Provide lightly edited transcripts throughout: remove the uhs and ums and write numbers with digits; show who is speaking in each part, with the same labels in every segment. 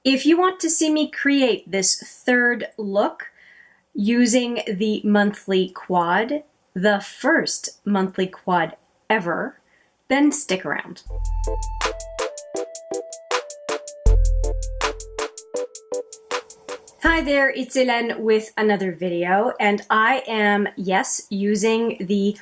Speaker 1: If you want to see me create this third look using the monthly quad, the first monthly quad ever, then stick around. Hi there, it's Hélène with another video, and I am, yes, using the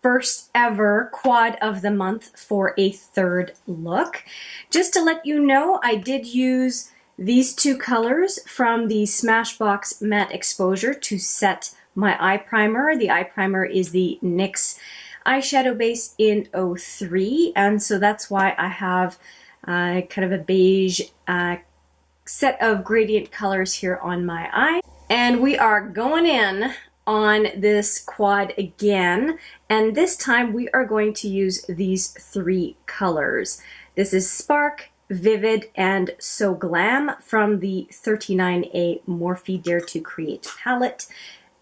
Speaker 1: first ever quad of the month for a third look. Just to let you know, I did use these two colors from the Smashbox Matte Exposure to set my eye primer. The eye primer is the NYX eyeshadow base in 03, and so that's why I have kind of a beige set of gradient colors here on my eye. And we are going in on this quad again, and this time we are going to use these three colors. This is Spark, Vivid, and So Glam from the 39A Morphe Dare to Create palette.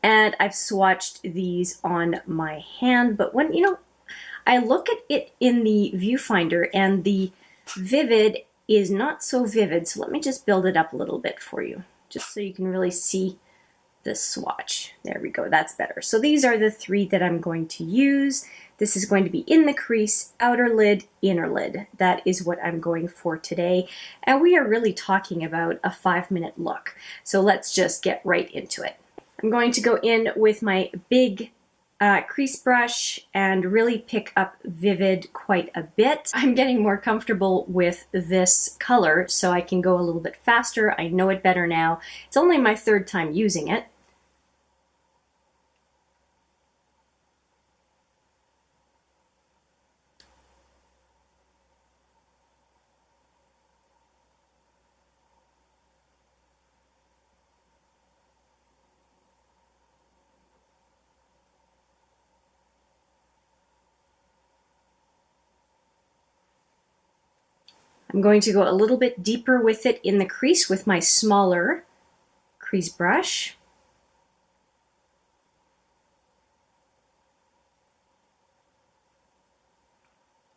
Speaker 1: And I've swatched these on my hand, but when, I look at it in the viewfinder and the Vivid is not so vivid, so let me just build it up a little bit for you, just so you can really see the swatch. There we go, that's better. So these are the three that I'm going to use. This is going to be in the crease, outer lid, inner lid. That is what I'm going for today. And we are really talking about a 5-minute look. So let's just get right into it. I'm going to go in with my big crease brush and really pick up Vivid quite a bit. I'm getting more comfortable with this color, so I can go a little bit faster. I know it better now. It's only my third time using it. I'm going to go a little bit deeper with it in the crease with my smaller crease brush.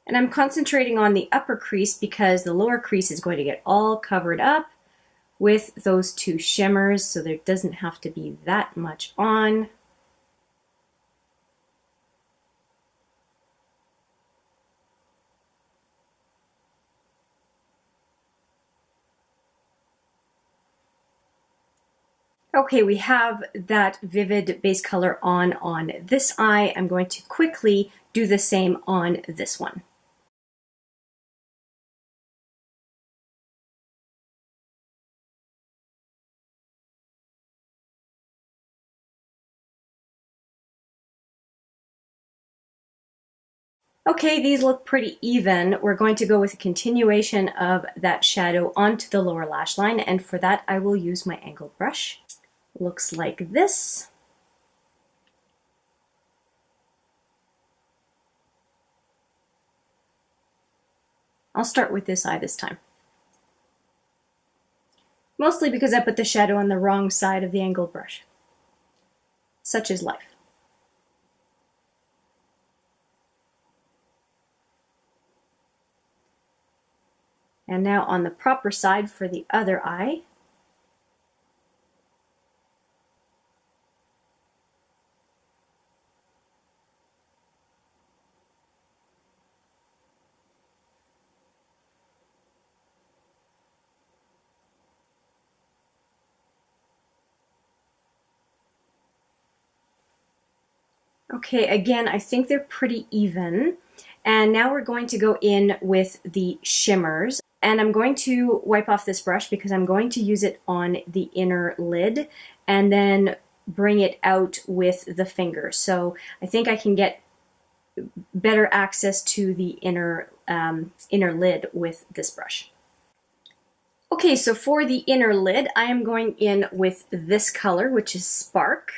Speaker 1: And I'm concentrating on the upper crease because the lower crease is going to get all covered up with those two shimmers, so there doesn't have to be that much on. Okay, we have that Vivid base color on this eye. I'm going to quickly do the same on this one. Okay, these look pretty even. We're going to go with a continuation of that shadow onto the lower lash line, and for that I will use my angled brush. Looks like this. I'll start with this eye this time. Mostly because I put the shadow on the wrong side of the angled brush. Such is life. And now on the proper side for the other eye. Okay, again, I think they're pretty even. And now we're going to go in with the shimmers. And I'm going to wipe off this brush because I'm going to use it on the inner lid and then bring it out with the finger. So I think I can get better access to the inner lid with this brush. Okay, so for the inner lid, I am going in with this color, which is Spark.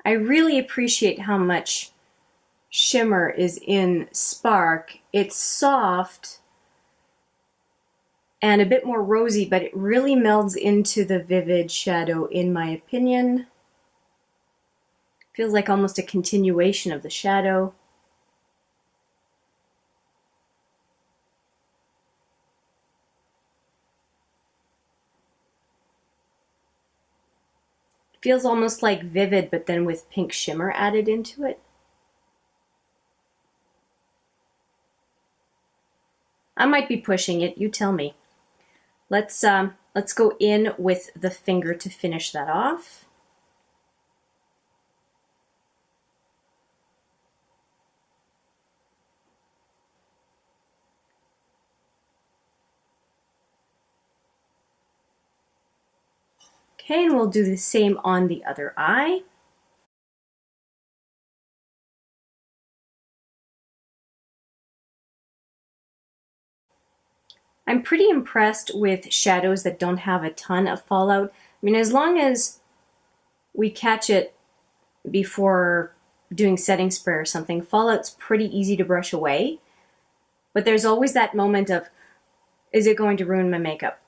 Speaker 1: I really appreciate how much shimmer is in Spark. It's soft and a bit more rosy, but it really melds into the vivid shadow, in my opinion. Feels like almost a continuation of the shadow. Feels almost like Vivid, but then with pink shimmer added into it. I might be pushing it, you tell me. Let's go in with the finger to finish that off. Okay, and we'll do the same on the other eye. I'm pretty impressed with shadows that don't have a ton of fallout. I mean, as long as we catch it before doing setting spray or something, fallout's pretty easy to brush away. But there's always that moment of, is it going to ruin my makeup?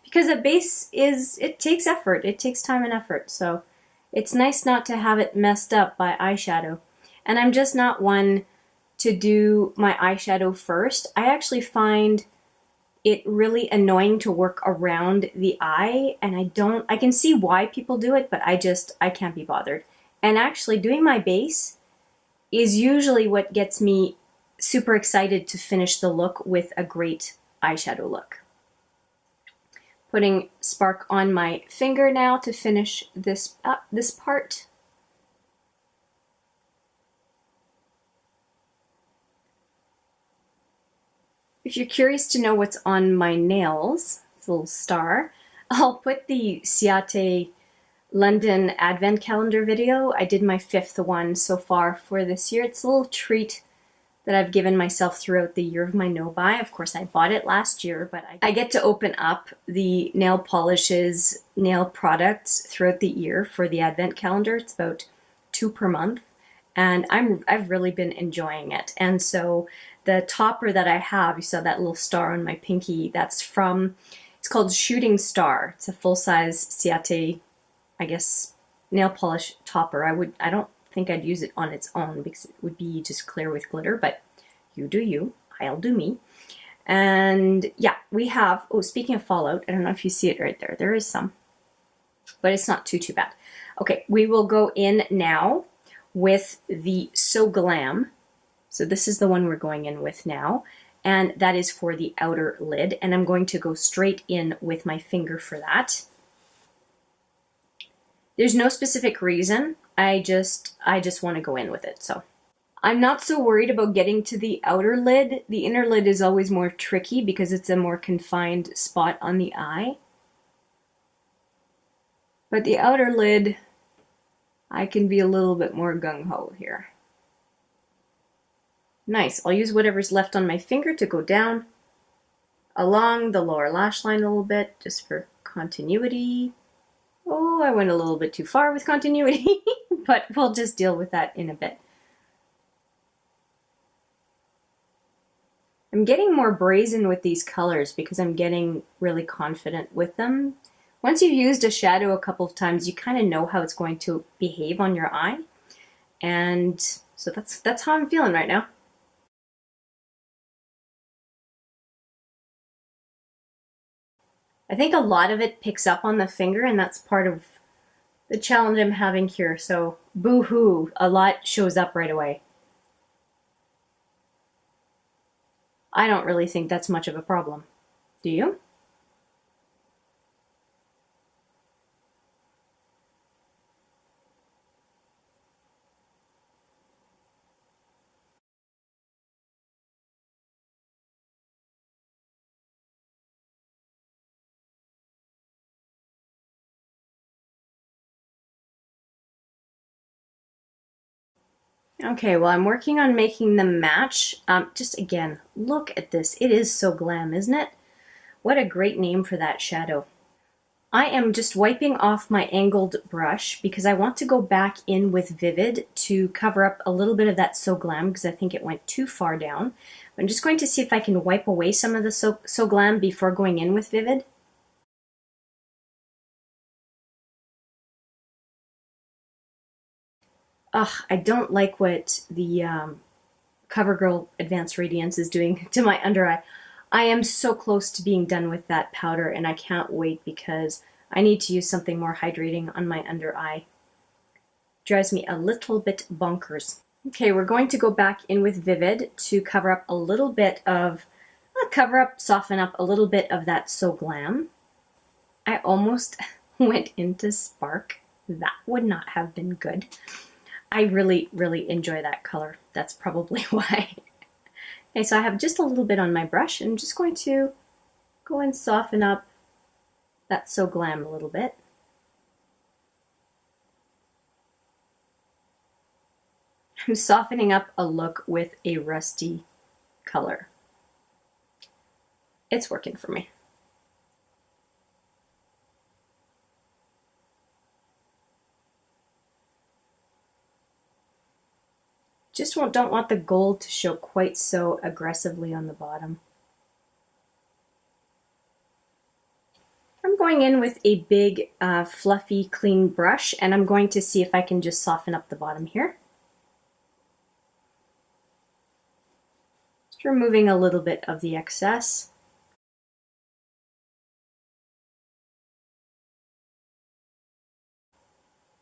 Speaker 1: Because a base it takes effort. It takes time and effort. So it's nice not to have it messed up by eyeshadow. And I'm just not one to do my eyeshadow first. I actually find it really annoying to work around the eye, and I can see why people do it, but I can't be bothered. And actually doing my base is usually what gets me super excited to finish the look with a great eyeshadow look. Putting Spark on my finger now to finish this part. If you're curious to know what's on my nails, it's a little star, I'll put the Ciaté London Advent Calendar video. I did my 5th one so far for this year. It's a little treat that I've given myself throughout the year of my no-buy. Of course, I bought it last year, but I get to open up the nail polishes, nail products throughout the year for the Advent Calendar. It's about 2 per month, and I've really been enjoying it. And so the topper that I have, you saw that little star on my pinky, it's called Shooting Star. It's a full-size Ciaté, I guess, nail polish topper. I don't think I'd use it on its own because it would be just clear with glitter, but you do you, I'll do me. And yeah, we have, oh, speaking of fallout, I don't know if you see it right there. There is some, but it's not too bad. Okay, we will go in now with the So Glam. So this is the one we're going in with now, and that is for the outer lid, and I'm going to go straight in with my finger for that. There's no specific reason, I just want to go in with it. So I'm not so worried about getting to the outer lid. The inner lid is always more tricky because it's a more confined spot on the eye. But the outer lid, I can be a little bit more gung-ho here. Nice. I'll use whatever's left on my finger to go down along the lower lash line a little bit, just for continuity. Oh, I went a little bit too far with continuity, but we'll just deal with that in a bit. I'm getting more brazen with these colors because I'm getting really confident with them. Once you've used a shadow a couple of times, you kind of know how it's going to behave on your eye. And so that's how I'm feeling right now. I think a lot of it picks up on the finger, and that's part of the challenge I'm having here. So boo-hoo, a lot shows up right away. I don't really think that's much of a problem. Do you? Okay, well, I'm working on making them match. Just again, look at this. It is So Glam, isn't it? What a great name for that shadow. I am just wiping off my angled brush because I want to go back in with Vivid to cover up a little bit of that So Glam because I think it went too far down. I'm just going to see if I can wipe away some of the So Glam before going in with Vivid. Ugh, I don't like what the CoverGirl Advanced Radiance is doing to my under eye. I am so close to being done with that powder and I can't wait because I need to use something more hydrating on my under eye. Drives me a little bit bonkers. Okay, we're going to go back in with Vivid to cover up a little bit of, soften up a little bit of that So Glam. I almost went into Spark. That would not have been good. I really, really enjoy that color. That's probably why. Okay, so I have just a little bit on my brush and I'm just going to go and soften up that So Glam a little bit. I'm softening up a look with a rusty color. It's working for me. Just don't want the gold to show quite so aggressively on the bottom. I'm going in with a big, fluffy, clean brush, and I'm going to see if I can just soften up the bottom here. Just removing a little bit of the excess.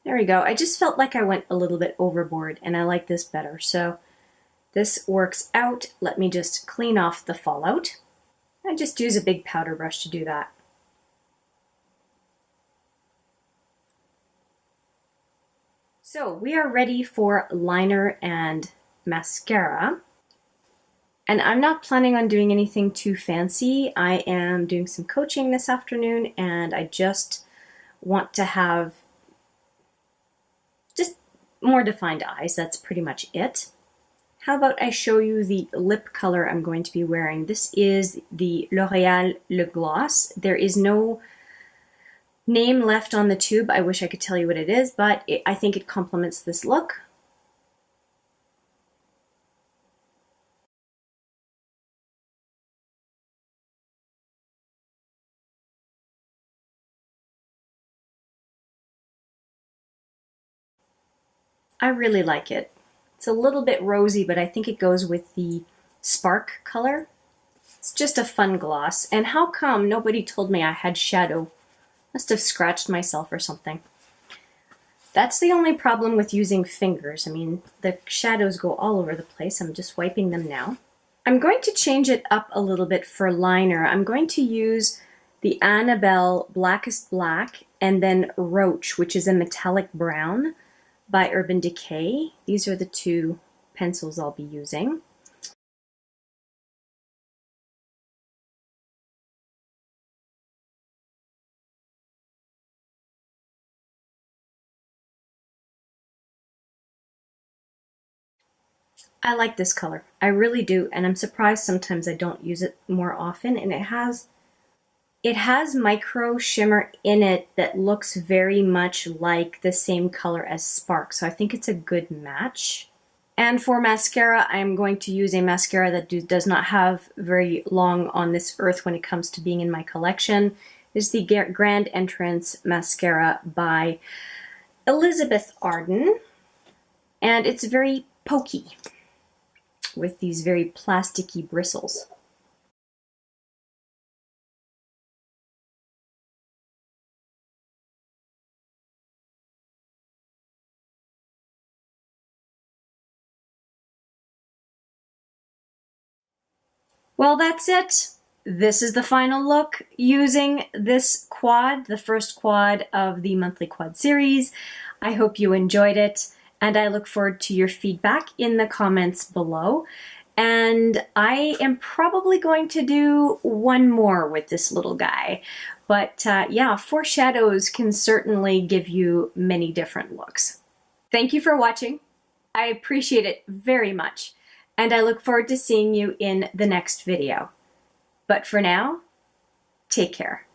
Speaker 1: There we go. I just felt like I went a little bit overboard, and I like this better. So this works out. Let me just clean off the fallout. I just use a big powder brush to do that. So we are ready for liner and mascara. And I'm not planning on doing anything too fancy. I am doing some coaching this afternoon and I just want to have just more defined eyes. That's pretty much it. How about I show you the lip color I'm going to be wearing. This is the L'Oreal Le Gloss. There is no name left on the tube. I wish I could tell you what it is, but I think it complements this look. I really like it. It's a little bit rosy, but I think it goes with the Spark color. It's just a fun gloss. And how come nobody told me I had shadow? Must have scratched myself or something. That's the only problem with using fingers. I mean, the shadows go all over the place. I'm just wiping them now. I'm going to change it up a little bit for liner. I'm going to use the Annabelle Blackest Black and then Roach, which is a metallic brown by Urban Decay. These are the two pencils I'll be using. I like this color. I really do, and I'm surprised sometimes I don't use it more often, and it has micro shimmer in it that looks very much like the same color as Spark, so I think it's a good match. And for mascara, I'm going to use a mascara that does not have very long on this earth when it comes to being in my collection. This is the Grand Entrance Mascara by Elizabeth Arden, and it's very pokey with these very plasticky bristles. Well, that's it. This is the final look using this quad, the first quad of the monthly quad series. I hope you enjoyed it, and I look forward to your feedback in the comments below. And I am probably going to do one more with this little guy. But yeah, foreshadows can certainly give you many different looks. Thank you for watching. I appreciate it very much. And I look forward to seeing you in the next video. But for now, take care.